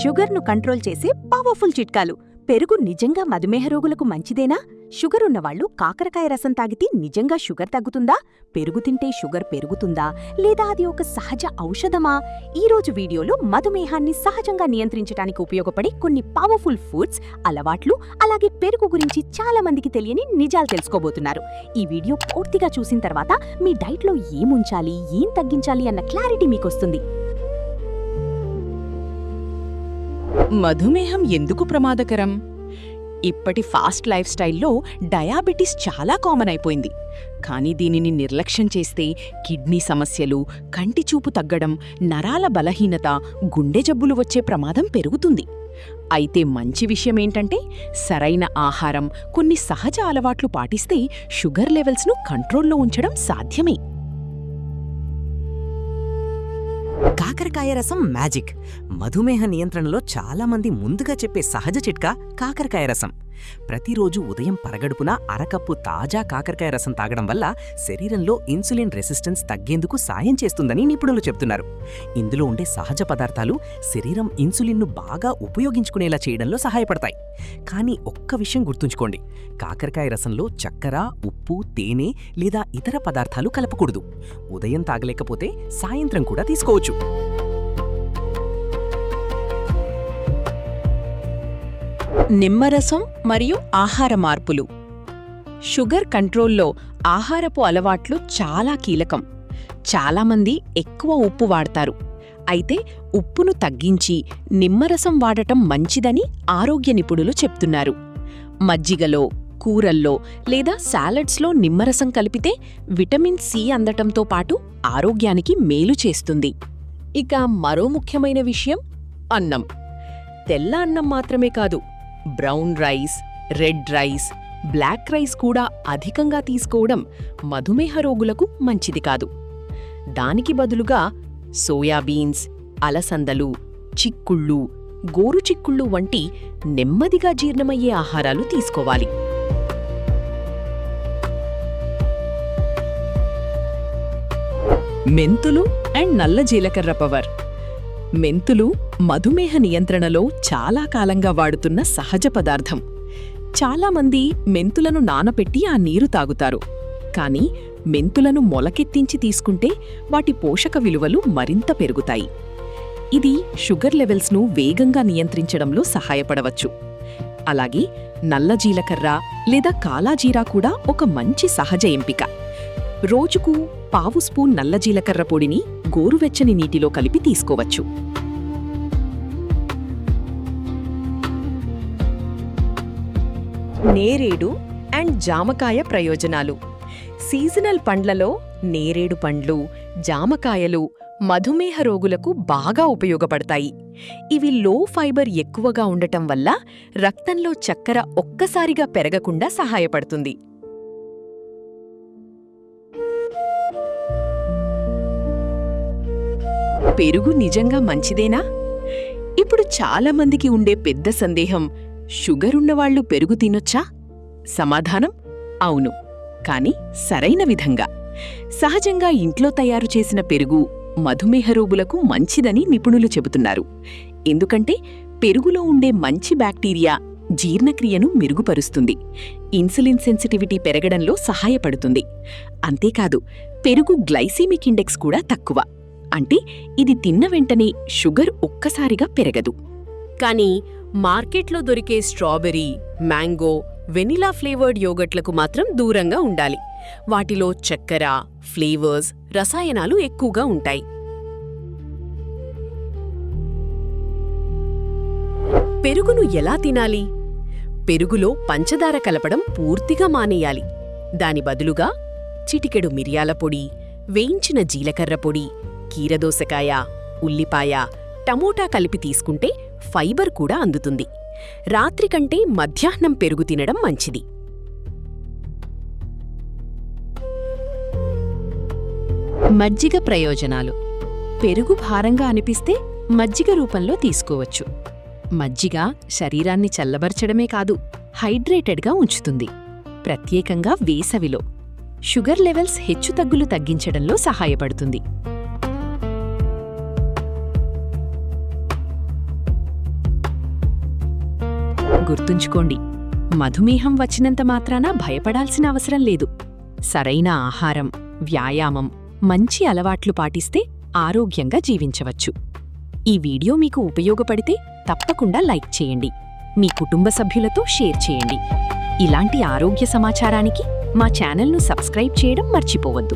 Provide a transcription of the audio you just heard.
షుగర్ను control చేసే powerful చిట్కాలు. పెరుగు నిజంగా మధుమేహ రోగులకు మంచిదేనా? షుగర్ ఉన్నవాళ్లు కాకరకాయ రసం తాగితే నిజంగా షుగర్ తగ్గుతుందా? పెరుగు తింటే షుగర్ పెరుగుతుందా, లేదా అది ఒక సహజ ఔషధమా? ఈరోజు వీడియోలో మధుమేహాన్ని సహజంగా నియంత్రించడానికి ఉపయోగపడే కొన్ని పవర్ఫుల్ ఫుడ్స్, అలవాట్లు, అలాగే పెరుగు గురించి చాలా మందికి తెలియని నిజాలు తెలుసుకోబోతున్నారు. ఈ వీడియో పూర్తిగా చూసిన తర్వాత మీ డైట్లో ఏముంచాలి, ఏం తగ్గించాలి అన్న క్లారిటీ మీకొస్తుంది. మధుమేహం ఎందుకు ప్రమాదకరం? ఇప్పటి ఫాస్ట్ లైఫ్ స్టైల్లో డయాబెటీస్ చాలా కామన్ అయిపోయింది. కానీ దీనిని నిర్లక్ష్యం చేస్తే కిడ్నీ సమస్యలు, కంటి చూపు తగ్గడం, నరాల బలహీనత, గుండె జబ్బులు వచ్చే ప్రమాదం పెరుగుతుంది. అయితే మంచి విషయమేంటంటే సరైన ఆహారం, కొన్ని సహజ అలవాట్లు పాటిస్తే షుగర్ లెవెల్స్ను కంట్రోల్లో ఉంచడం సాధ్యమే. కాకరకాయ రసం మ్యాజిక్. మధుమేహ నియంత్రణలో చాలామంది ముందుగా చెప్పే సహజ చిట్కా కాకరకాయ రసం. ప్రతిరోజు ఉదయం పరగడుపున అరకప్పు తాజా కాకరకాయ రసం తాగడం వల్ల శరీరంలో ఇన్సులిన్ రెసిస్టెన్స్ తగ్గేందుకు సాయం చేస్తుందని నిపుణులు చెప్తున్నారు. ఇందులో ఉండే సహజ పదార్థాలు శరీరం ఇన్సులిన్ను బాగా ఉపయోగించుకునేలా చేయడంలో సహాయపడతాయి. కానీ ఒక్క విషయం గుర్తుంచుకోండి, కాకరకాయ రసంలో చక్కెర, ఉప్పు, తేనె లేదా ఇతర పదార్థాలు కలపకూడదు. ఉదయం తాగలేకపోతే సాయంత్రం కూడా తీసుకోవచ్చు. నిమ్మరసం మరియు ఆహార మార్పులు. షుగర్ కంట్రోల్లో ఆహారపు అలవాట్లు చాలా కీలకం. చాలామంది ఎక్కువ ఉప్పు వాడతారు. అయితే ఉప్పును తగ్గించి నిమ్మరసం వాడటం మంచిదని ఆరోగ్య నిపుణులు చెప్తున్నారు. మజ్జిగలో, కూరల్లో లేదా సాలడ్స్లో నిమ్మరసం కలిపితే విటమిన్ సి అందటంతో పాటు ఆరోగ్యానికి మేలు చేస్తుంది. ఇక మరో ముఖ్యమైన విషయం అన్నం. తెల్ల అన్నం మాత్రమే కాదు, brown rice, red rice, black rice కూడా అధికంగా తీసుకోవడం మధుమేహ రోగులకు మంచిది కాదు. దానికి బదులుగా సోయాబీన్స్, అలసందలు, చిక్కుళ్ళు, గోరుచిక్కుళ్ళు వంటి నెమ్మదిగా జీర్ణమయ్యే ఆహారాలు తీసుకోవాలి. మెంతులు అండ్ నల్ల జీలకర్ర పవర్. మెంతులు మధుమేహ నియంత్రణలో చాలా కాలంగా వాడుతున్న సహజ పదార్థం. చాలామంది మెంతులను నానపెట్టి ఆ నీరు తాగుతారు. కానీ మెంతులను మొలకెత్తించి తీసుకుంటే వాటి పోషక విలువలు మరింత పెరుగుతాయి. ఇది షుగర్ లెవెల్స్ను వేగంగా నియంత్రించడంలో సహాయపడవచ్చు. అలాగే నల్ల జీలకర్ర లేదా కాలాజీరా కూడా ఒక మంచి సహజ ఎంపిక. రోజుకు పావు స్పూన్ నల్ల జీలకర్ర పొడిని గోరువెచ్చని నీటిలో కలిపి తీసుకోవచ్చు. నేరేడు అండ్ జామకాయ ప్రయోజనాలు. సీజనల్ పండ్లలో నేరేడు పండ్లు, జామకాయలు మధుమేహ రోగులకు బాగా ఉపయోగపడతాయి. ఇవి లో ఫైబర్ ఎక్కువగా ఉండటం వల్ల రక్తంలో చక్కెర ఒక్కసారిగా పెరగకుండా సహాయపడుతుంది. పెరుగు నిజంగా మంచిదేనా? ఇప్పుడు చాలామందికి ఉండే పెద్ద సందేహం, షుగర్ ఉన్నవాళ్లు పెరుగు తినొచ్చా? సమాధానం అవును, కానీ సరైన విధంగా. సహజంగా ఇంట్లో తయారు చేసిన పెరుగు మధుమేహ రోగులకు మంచిదని నిపుణులు చెబుతున్నారు. ఎందుకంటే పెరుగులో ఉండే మంచి బ్యాక్టీరియా జీర్ణక్రియను మెరుగుపరుస్తుంది, ఇన్సులిన్ సెన్సిటివిటీ పెరగడంలో సహాయపడుతుంది. అంతేకాదు, పెరుగు గ్లైసీమిక్ ఇండెక్స్ కూడా తక్కువ. అంటే ఇది తిన్న వెంటనే షుగర్ ఒక్కసారిగా పెరగదు. కానీ మార్కెట్లో దొరికే స్ట్రాబెర్రీ, మ్యాంగో, వెనిలా ఫ్లేవర్డ్ యోగట్లకు మాత్రం దూరంగా ఉండాలి. వాటిలో చక్కెర, ఫ్లేవర్స్, రసాయనాలు ఎక్కువగా ఉంటాయి. పెరుగును ఎలా తినాలి? పెరుగులో పంచదార కలపడం పూర్తిగా మానేయాలి. దాని బదులుగా చిటికెడు మిరియాల పొడి, వేయించిన జీలకర్ర పొడి, కీరదోసకాయ, ఉల్లిపాయ, టమోటా కలిపి తీసుకుంటే ఫైబర్ కూడా అందుతుంది. రాత్రి కంటే మధ్యాహ్నం పెరుగు తినడం మంచిది. మజ్జిగ ప్రయోజనాలు. పెరుగు భారంగా అనిపిస్తే మజ్జిగ రూపంలో తీసుకోవచ్చు. మజ్జిగ శరీరాన్ని చల్లబరచడమే కాదు, హైడ్రేటెడ్గా ఉంచుతుంది. ప్రత్యేకంగా వేసవిలో షుగర్ లెవెల్స్ హెచ్చుతగ్గులు తగ్గించడంలో సహాయపడుతుంది. గుర్తుంచుకోండి, మధుమేహం వచ్చినంత మాత్రాన భయపడాల్సిన అవసరం లేదు. సరైన ఆహారం, వ్యాయామం, మంచి అలవాట్లు పాటిస్తే ఆరోగ్యంగా జీవించవచ్చు. ఈ వీడియో మీకు ఉపయోగపడితే తప్పకుండా లైక్ చేయండి, మీ కుటుంబ సభ్యులతో షేర్ చేయండి. ఇలాంటి ఆరోగ్య సమాచారానికి మా ఛానల్ను సబ్స్క్రైబ్ చేయడం మర్చిపోవద్దు.